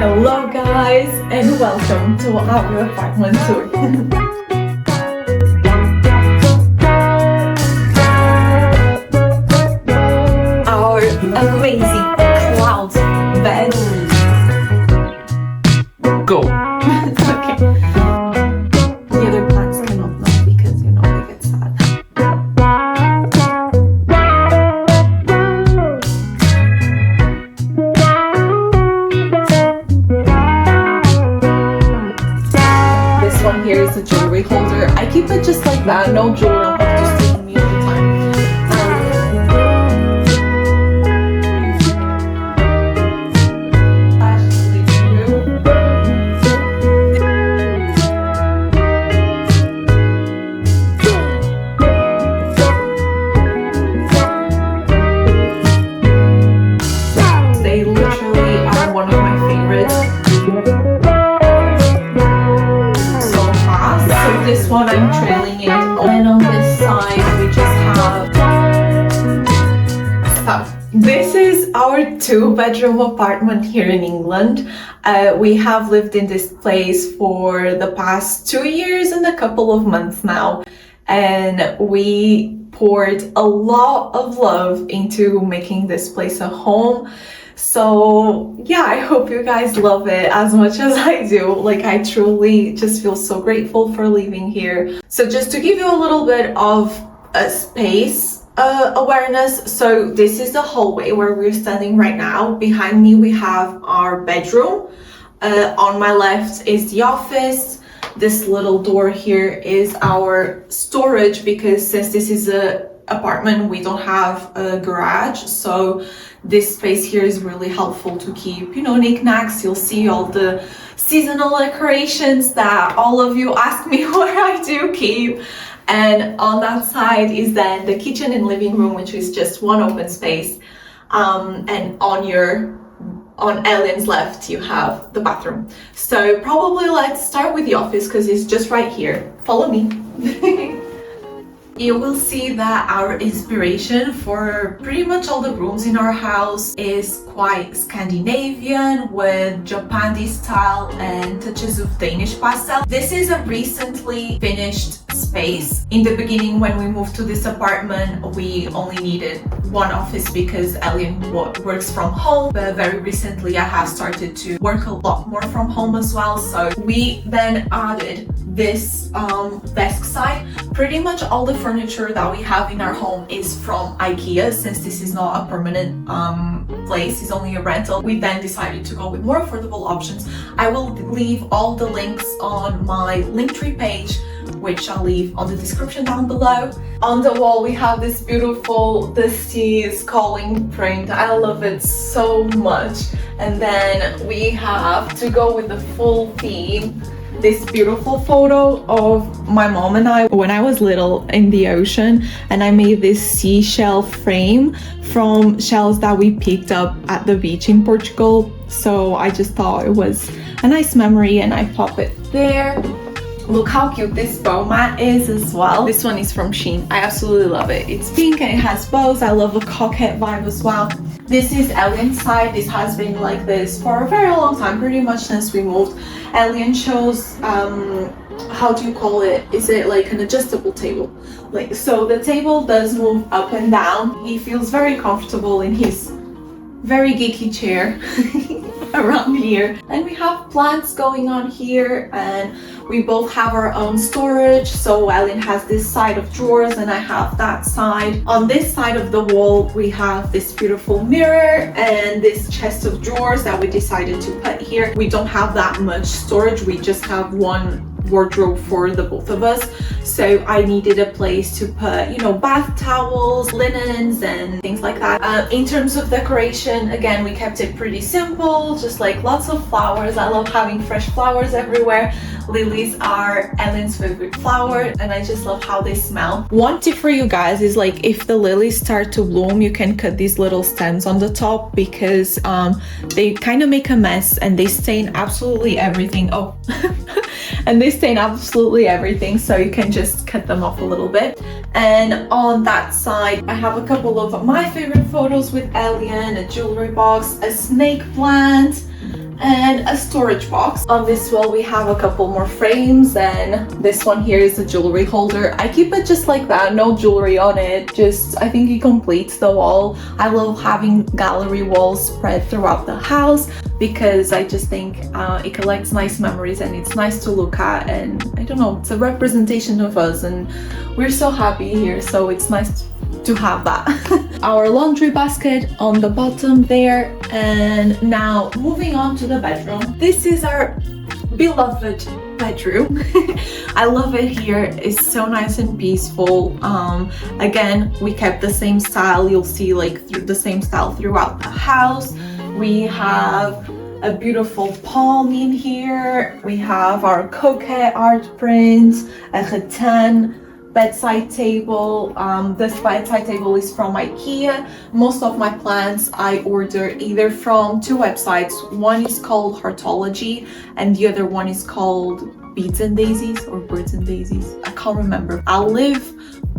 Hello guys and welcome to our apartment tour. Our amazing cloud bed. Go! Okay. The other plants cannot know because you know they get sad. This one here is a jewelry holder. I keep it just like that, no jewelry. I'll have to steal me all the time. They literally are one of my favorites. So fast. So this one I'm trailing it, and on this side we just have. So this is our 2-bedroom apartment here in England. We have lived in this place for the past 2 years and a couple of months now, and we poured a lot of love into making this place a home. So yeah, I hope you guys love it as much as I do. Like, I truly just feel so grateful for living here. So just to give you a little bit of a space awareness, so this is the hallway where we're standing right now. Behind me we have our bedroom. On my left is the office. This little door here is our storage, because since this is a apartment we don't have a garage, so this space here is really helpful to keep, you know, knickknacks. You'll see all the seasonal decorations that all of you ask me where I do keep. And on that side is then the kitchen and living room, which is just one open space. And on Ellen's left you have the bathroom. So probably let's start with the office because it's just right here. Follow me. You will see that our inspiration for pretty much all the rooms in our house is quite Scandinavian, with Japandi style and touches of Danish pastel. This is a recently finished space. In the beginning, when we moved to this apartment, we only needed one office because Ellen works from home, but very recently I have started to work a lot more from home as well. So we then added this desk side. Pretty much all the furniture that we have in our home is from IKEA, since this is not a permanent place, it's only a rental. We then decided to go with more affordable options. I will leave all the links on my Linktree page, which I'll leave on the description down below. On the wall we have this beautiful "The Sea is Calling" print. I love it so much. And then we have, to go with the full theme, this beautiful photo of my mom and I when I was little in the ocean, and I made this seashell frame from shells that we picked up at the beach in Portugal. So I just thought it was a nice memory and I pop it there. Look how cute this bow mat is as well. This one is from Shein. I absolutely love it. It's pink and it has bows. I love a coquette vibe as well. This is Ellen's side. This has been like this for a very long time, pretty much since we moved. Ellen chose, how do you call it? Is it like an adjustable table? Like, so the table does move up and down. He feels very comfortable in his very geeky chair around here. And we have plants going on here, and we both have our own storage. So Ellen has this side of drawers and I have that side. On this side of the wall we have this beautiful mirror and this chest of drawers that we decided to put here. We don't have that much storage, we just have one wardrobe for the both of us, so I needed a place to put, you know, bath towels, linens and things like that. In terms of decoration, again, we kept it pretty simple, just like lots of flowers. I love having fresh flowers everywhere. Lilies are Ellen's favorite flower, and I just love how they smell. One tip for you guys is, like, if the lilies start to bloom, you can cut these little stems on the top, because they kind of make a mess and they stain absolutely everything. Oh and they stain absolutely everything, so you can just cut them off a little bit. And on that side I have a couple of my favorite photos with Alien, a jewelry box, a snake plant, and a storage box. On this wall we have a couple more frames, and this one here is a jewelry holder. I keep it just like that, no jewelry on it, just I think it completes the wall. I love having gallery walls spread throughout the house because I just think it collects nice memories and it's nice to look at, and I don't know, it's a representation of us and we're so happy here, so it's nice to have that. Our laundry basket on the bottom there. And now moving on to the bedroom. This is our beloved bedroom. I love it here. It's so nice and peaceful. Again, we kept the same style. You'll see like the same style throughout the house. We have a beautiful palm in here. We have our coquet art print, a rattan bedside table. This bedside table is from IKEA. Most of my plants I order either from two websites. One is called Heartology and the other one is called Beads and Daisies or Birds and Daisies. I can't remember. I'll leave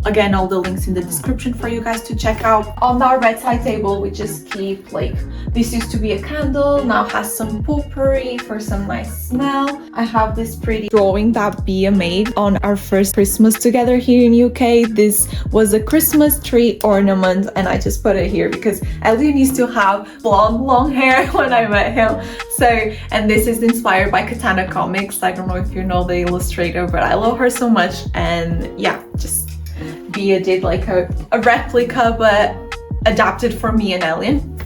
again all the links in the description for you guys to check out. On our bedside table we just keep like, this used to be a candle, now has some potpourri for some nice smell. I have this pretty drawing that Bia made on our first Christmas together here in UK. This was a Christmas tree ornament and I just put it here because Elliot used to have blonde long hair when I met him. So, and this is inspired by Katana Comics. I don't know if you know the illustrator, but I love her so much. And yeah, just Bia did like a replica but adapted for me and Ellen.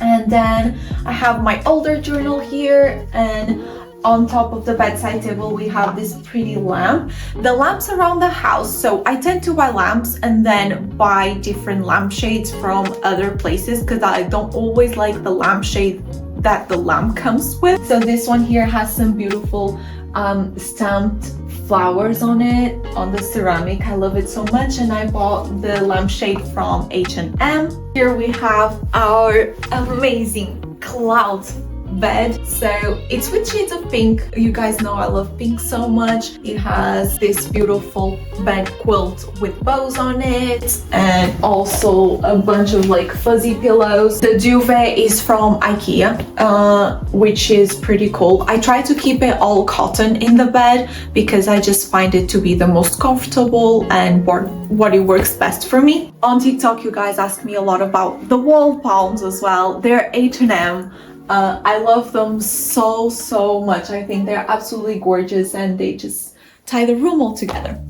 And then I have my older journal here, and on top of the bedside table we have this pretty lamp. The lamps around the house, so I tend to buy lamps and then buy different lampshades from other places because I don't always like the lampshade that the lamp comes with. So this one here has some beautiful stamped flowers on it, on the ceramic. I love it so much, and I bought the lampshade from H&M. Here we have our amazing cloud bed. So it's with shades of pink. You guys know I love pink so much. It has this beautiful bed quilt with bows on it and also a bunch of like fuzzy pillows. The duvet is from IKEA, which is pretty cool. I try to keep it all cotton in the bed because I just find it to be the most comfortable and what it works best for me. On TikTok you guys ask me a lot about the wall palms as well. They're H&M. I love them so much. I think they're absolutely gorgeous and they just tie the room all together.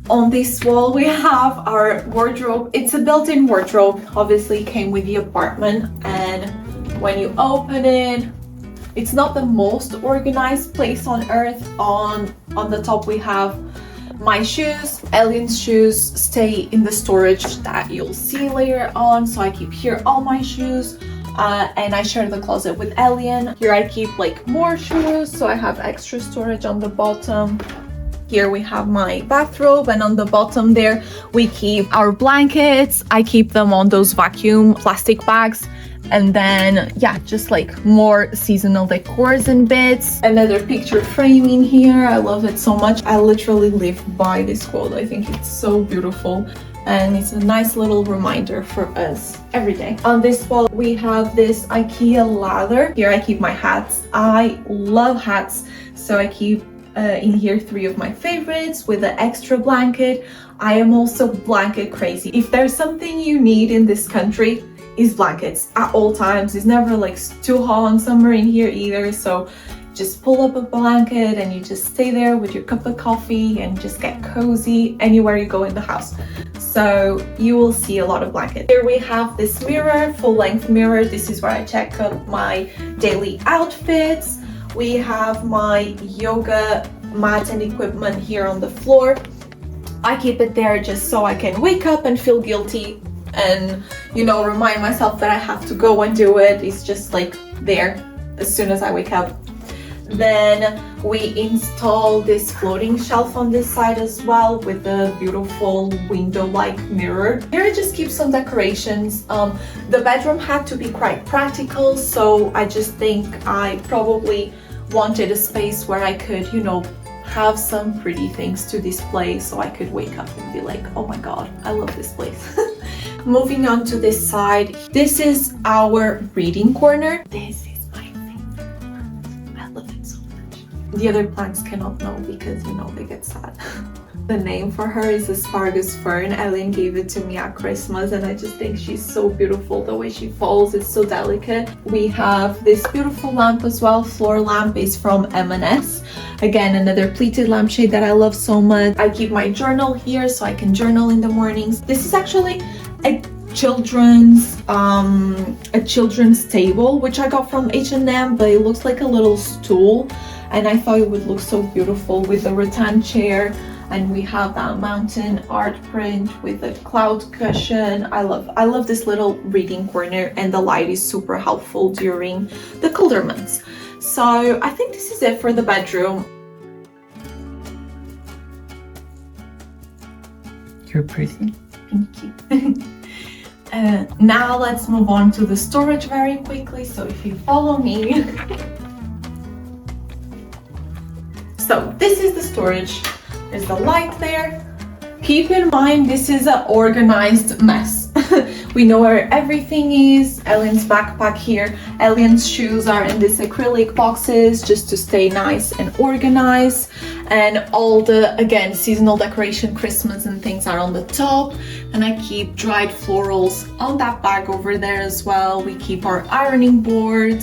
On this wall we have our wardrobe. It's a built-in wardrobe, obviously came with the apartment, and when you open it, it's not the most organized place on earth. On the top we have my shoes. Ellen's shoes stay in the storage that you'll see later on, so I keep here all my shoes. And I share the closet with Ellen. Here I keep like more shoes, so I have extra storage on the bottom. Here we have my bathrobe, and on the bottom there we keep our blankets. I keep them on those vacuum plastic bags. And then yeah, just like more seasonal decors and bits. Another picture frame in here. I love it so much. I literally live by this quote. I think it's so beautiful and it's a nice little reminder for us every day. On this wall we have this IKEA ladder. Here I keep my hats. I love hats, so I keep in here 3 of my favorites with an extra blanket. I am also blanket crazy. If there's something you need in this country, is blankets at all times. It's never like too hot in summer in here either, so just pull up a blanket and you just stay there with your cup of coffee and just get cozy anywhere you go in the house. So you will see a lot of blankets. Here we have this mirror, full-length mirror. This is where I check up my daily outfits. We have my yoga mat and equipment here on the floor. I keep it there just so I can wake up and feel guilty and, you know, remind myself that I have to go and do it. It's just like there as soon as I wake up. Then we install this floating shelf on this side as well with a beautiful window-like mirror. Here I just keep some decorations. The bedroom had to be quite practical, so I just think I probably wanted a space where I could, you know, have some pretty things to display so I could wake up and be like, oh my god, I love this place. Moving on to this side, this is our reading corner. This is my favorite plant. I love it so much. The other plants cannot know because, you know, they get sad. The name for her is Asparagus Fern. Ellen gave it to me at Christmas and I just think she's so beautiful. The way she falls is so delicate. We have this beautiful lamp as well. Floor lamp is from M&S. Again, another pleated lampshade that I love so much. I keep my journal here so I can journal in the mornings. This is actually a children's table, which I got from H&M, but it looks like a little stool. And I thought it would look so beautiful with the rattan chair. And we have that mountain art print with a cloud cushion. I love this little reading corner, and the light is super helpful during the colder months. So I think this is it for the bedroom. You're pretty. Thank you. Now let's move on to the storage very quickly. So if you follow me. So this is the storage. There's the light there. Keep in mind, this is an organized mess. We know where everything is. Ellen's backpack here. Ellen's shoes are in these acrylic boxes just to stay nice and organized. And all the, again, seasonal decoration, Christmas and things are on the top. And I keep dried florals on that bag over there as well. We keep our ironing board,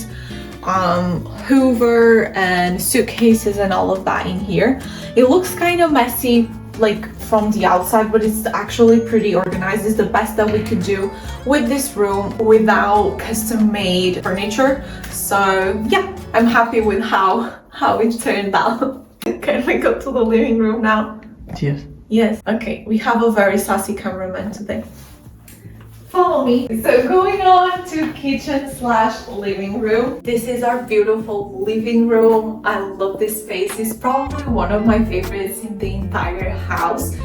Hoover and suitcases and all of that in here. It looks kind of messy like from the outside, but it's actually pretty organized. It's the best that we could do with this room without custom made furniture. So yeah, I'm happy with how it turned out. Can we go to the living room now? Yes. Yes. Okay, we have a very sassy cameraman today. Follow me. So going on to kitchen/living room. This is our beautiful living room. I love this space. It's probably one of my favorites in the entire house.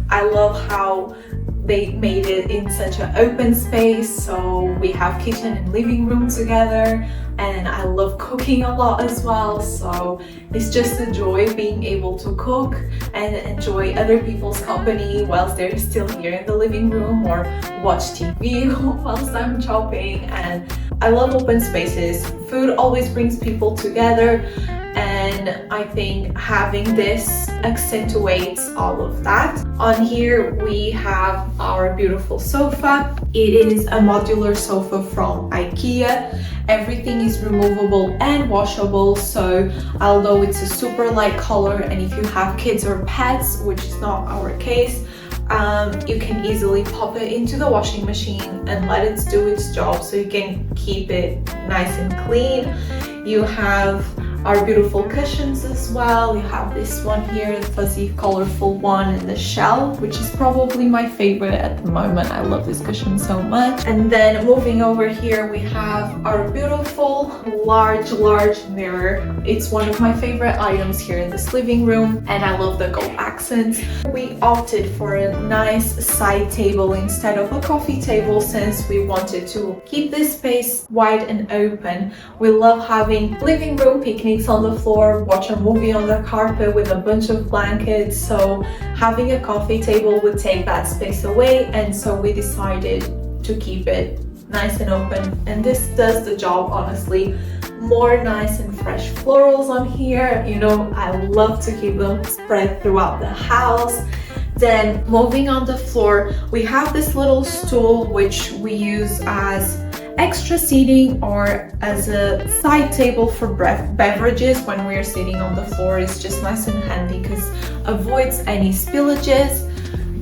I love how they made it in such an open space. So we have kitchen and living room together. And I love cooking a lot as well, so it's just a joy being able to cook and enjoy other people's company whilst they're still here in the living room, or watch TV whilst I'm chopping. And I love open spaces. Food always brings people together, and I think having this accentuates all of that. On here we have our beautiful sofa. It is a modular sofa from IKEA. Everything is removable and washable, so although it's a super light color, and if you have kids or pets, which is not our case, you can easily pop it into the washing machine and let it do its job, so you can keep it nice and clean. You have our beautiful cushions as well. You have this one here, the fuzzy colorful one, and the shell, which is probably my favorite at the moment. I love this cushion so much. And then moving over here, we have our beautiful large mirror. It's one of my favorite items here in this living room, and I love the gold accents. We opted for a nice side table instead of a coffee table, since we wanted to keep this space wide and open. We love having living room picnics on the floor, watch a movie on the carpet with a bunch of blankets, so having a coffee table would take that space away, and so we decided to keep it nice and open, and this does the job, honestly. More nice and fresh florals on here. You know, I love to keep them spread throughout the house. Then moving on the floor, we have this little stool which we use as extra seating or as a side table for beverages when we're sitting on the floor. It's just nice and handy because avoids any spillages.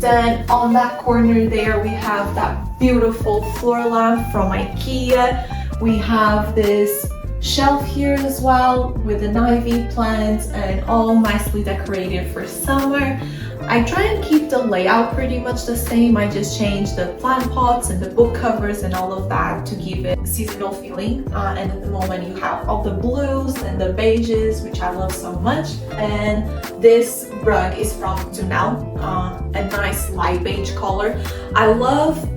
Then on that corner there we have that beautiful floor lamp from IKEA. We have this shelf here as well with an ivy plant and all nicely decorated for summer. I try and keep the layout pretty much the same. I just changed the plant pots and the book covers and all of that to give it a seasonal feeling. And at the moment you have all the blues and the beiges, which I love so much. And this rug is from Dunel, a nice light beige color. I love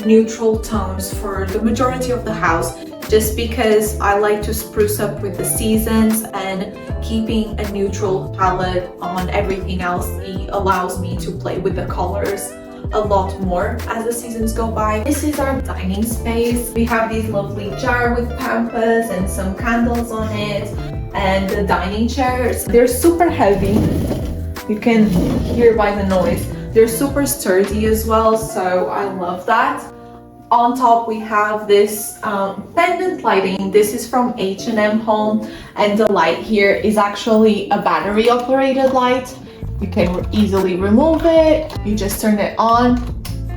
neutral tones for the majority of the house, just because I like to spruce up with the seasons, and keeping a neutral palette on everything else. It allows me to play with the colors a lot more as the seasons go by. This is our dining space. We have this lovely jar with pampas and some candles on it, and the dining chairs. They're super heavy. You can hear by the noise. They're super sturdy as well, so I love that. On top we have this pendant lighting. This is from H&M Home, and the light here is actually a battery operated light. You can easily remove it. You just turn it on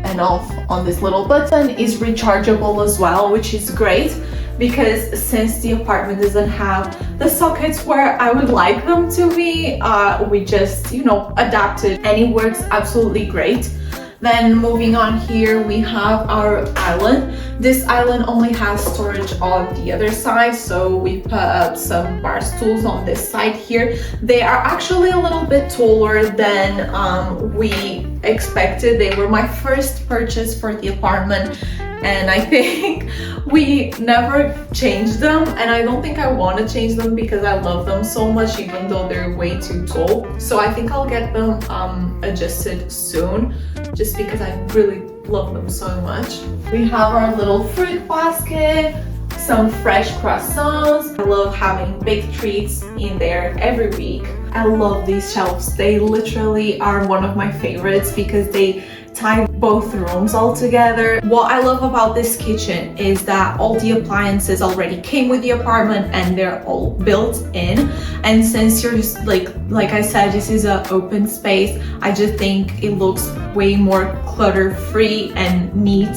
and off on this little button. It's rechargeable as well, which is great because since the apartment doesn't have the sockets where I would like them to be, we just, adapted, and it works absolutely great. Then moving on here, we have our island. This island only has storage on the other side, so we put up some bar stools on this side here. They are actually a little bit taller than we expected. They were my first purchase for the apartment, and I think we never changed them, and I don't think I want to change them because I love them so much, even though they're way too tall. So I think I'll get them adjusted soon, just because I really love them so much. We have our little fruit basket, some fresh croissants. I love having baked treats in there every week. I love these shelves. They literally are one of my favorites because they tie both rooms all together. What I love about this kitchen is that all the appliances already came with the apartment and they're all built in. And since you're just like I said, this is an open space, I just think it looks way more clutter free and neat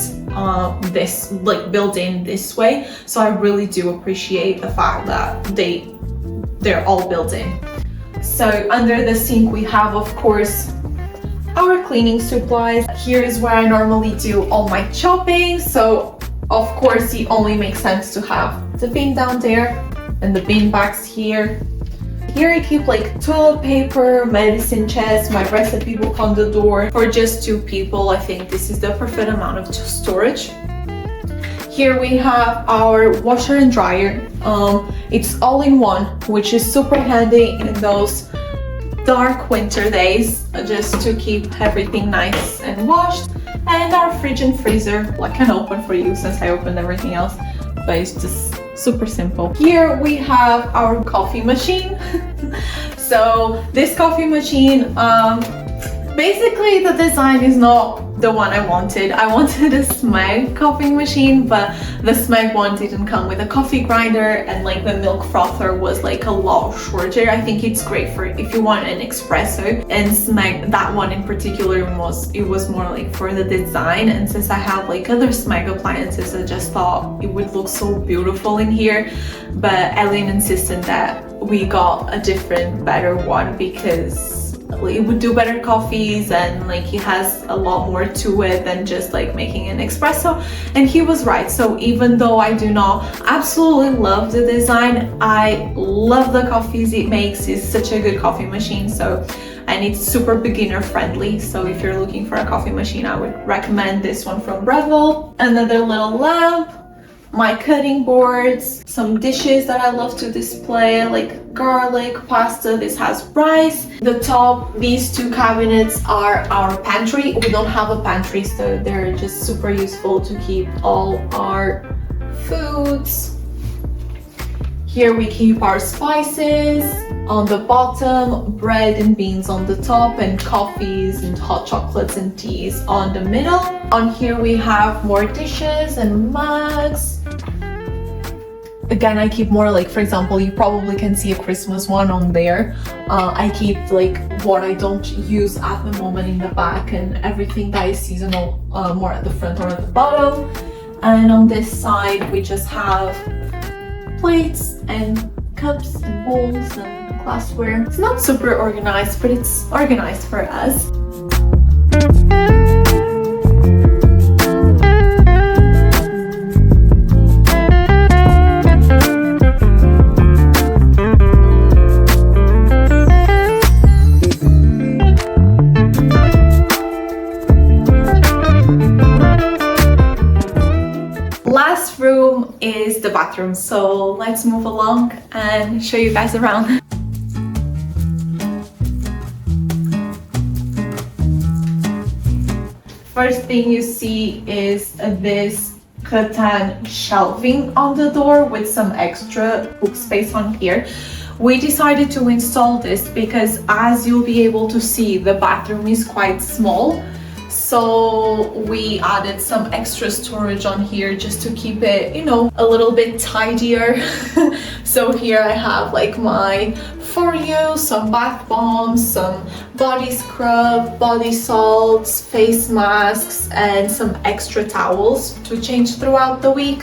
this built in this way. So I really do appreciate the fact that they're all built in. So under the sink we have, of course, our cleaning supplies. Here is where I normally do all my shopping, so of course it only makes sense to have the bin down there and the bin bags here. Here I keep toilet paper, medicine chest, my recipe book on the door. For just 2 people, I think this is the perfect amount of storage. Here we have our washer and dryer. It's all in one, which is super handy in those dark winter days, just to keep everything nice and washed. And our fridge and freezer, I can open for you since I opened everything else, but it's just super simple. Here we have our coffee machine. So this coffee machine, basically the design is not the one I wanted. I wanted a Smeg coffee machine, but the Smeg one didn't come with a coffee grinder, and the milk frother was a lot shorter. I think it's great for if you want an espresso, and Smeg, that one in particular, was more for the design. And since I have other Smeg appliances, I just thought it would look so beautiful in here. But Ellen insisted that we got a different, better one because it would do better coffees, and it has a lot more to it than just making an espresso. And he was right. So even though I do not absolutely love the design, I love the coffees it makes. It's such a good coffee machine. And it's super beginner friendly, so if you're looking for a coffee machine, I would recommend this one from Breville. Another little lamp, my cutting boards, some dishes that I love to display, like garlic, pasta. This has rice. The top, these 2 cabinets are our pantry. We don't have a pantry, so they're just super useful to keep all our foods. Here we keep our spices. On the bottom, bread and beans on the top, and coffees and hot chocolates and teas on the middle. On here we have more dishes and mugs. Again, I keep more for example, you probably can see a Christmas one on there. I keep what I don't use at the moment in the back, and everything that is seasonal more at the front or at the bottom. And on this side we just have plates and cups and bowls and glassware. It's not super organized, but it's organized for us. Last room is the bathroom, so let's move along and show you guys around. First thing you see is this rattan shelving on the door with some extra book space on here. We decided to install this because, as you'll be able to see, the bathroom is quite small. So we added some extra storage on here just to keep it, you know, a little bit tidier. So here I have like my folio, some bath bombs, some body scrub, body salts, face masks, and some extra towels to change throughout the week.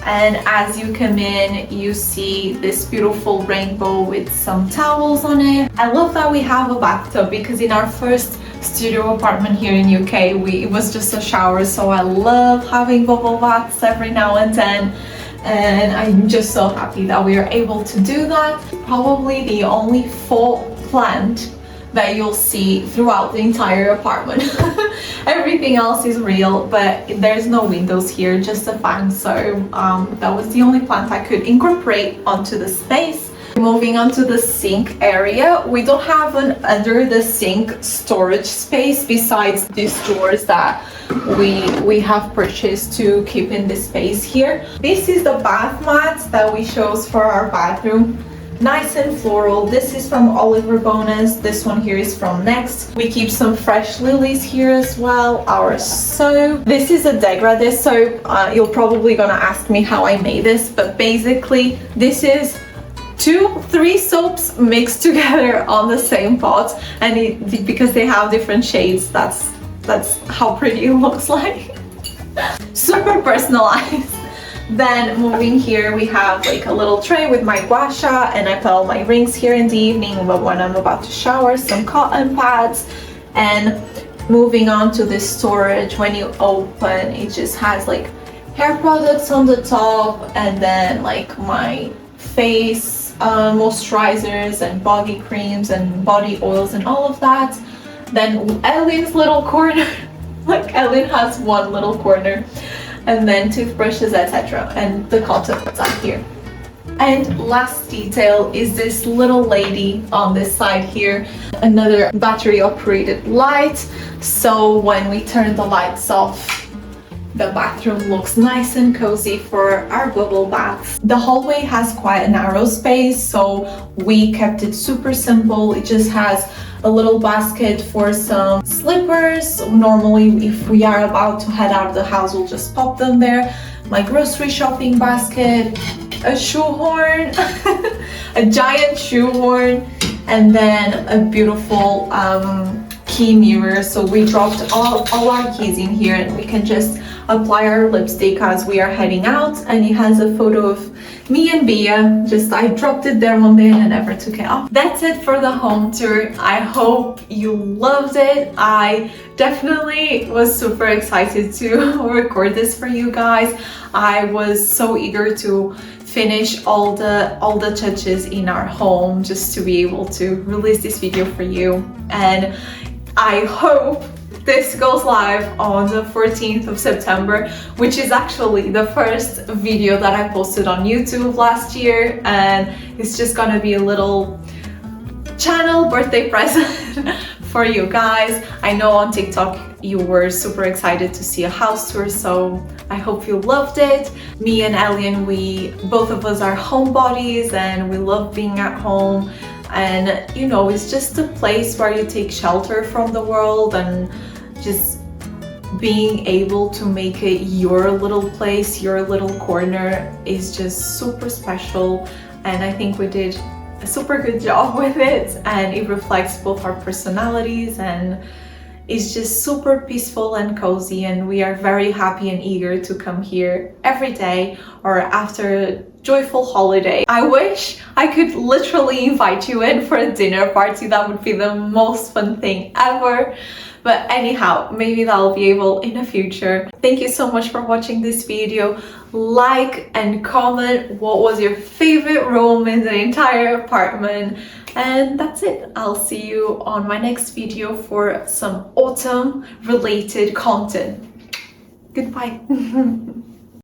And as you come in, you see this beautiful rainbow with some towels on it. I love that we have a bathtub because in our first studio apartment here in UK, it was just a shower, so I love having bubble baths every now and then. And I'm just so happy that we are able to do that. Probably the only fall plant that you'll see throughout the entire apartment. Everything else is real, but there's no windows here, just a fan. So that was the only plant I could incorporate onto the space. Moving on to the sink area, we don't have an under the sink storage space besides these drawers that we have purchased to keep in the space here. This is the bath mat that we chose for our bathroom. Nice and floral. This is from Oliver Bonus. This one here is from Next. We keep some fresh lilies here as well. Our soap. This is a degradé soap. You're probably gonna ask me how I made this, but basically this is 2-3 soaps mixed together on the same pot, and because they have different shades, that's how pretty it looks like. Super personalized. Then moving here, we have like a little tray with my gua sha, and I put all my rings here in the evening, but when I'm about to shower, some cotton pads. And moving on to this storage, when you open, it just has like hair products on the top, and then like my face moisturizers and body creams and body oils and all of that. Then Ellie's little corner, like Ellen has one little corner, and then toothbrushes, etc. and the contents are here. And last detail is this little lady on this side here, another battery operated light, so when we turn the lights off, the bathroom looks nice and cozy for our bubble baths. The hallway has quite a narrow space, so we kept it super simple. It just has a little basket for some slippers. Normally, if we are about to head out of the house, we'll just pop them there. My grocery shopping basket, a shoehorn, a giant shoehorn, and then a beautiful key mirror. So we dropped all our keys in here, and we can just apply our lipstick as we are heading out. And it has a photo of me and Bia. I dropped it there one day and I never took it off. That's it for the home tour. I hope you loved it. I definitely was super excited to record this for you guys. I was so eager to finish all the touches in our home just to be able to release this video for you. And I hope this goes live on the 14th of September, which is actually the first video that I posted on YouTube last year, and it's just gonna be a little channel birthday present for you guys. I know on TikTok you were super excited to see a house tour, so I hope you loved it. Me and Alien, both of us are homebodies and we love being at home. And you know, it's just a place where you take shelter from the world, and just being able to make it your little place, your little corner is just super special. And I think we did a super good job with it, and it reflects both our personalities, and it's just super peaceful and cozy, and we are very happy and eager to come here every day or after a joyful holiday. I wish I could literally invite you in for a dinner party. That would be the most fun thing ever. But anyhow, maybe that'll be able in the future. Thank you so much for watching this video. Like and comment what was your favorite room in the entire apartment. And that's it. I'll see you on my next video for some autumn related content. Goodbye.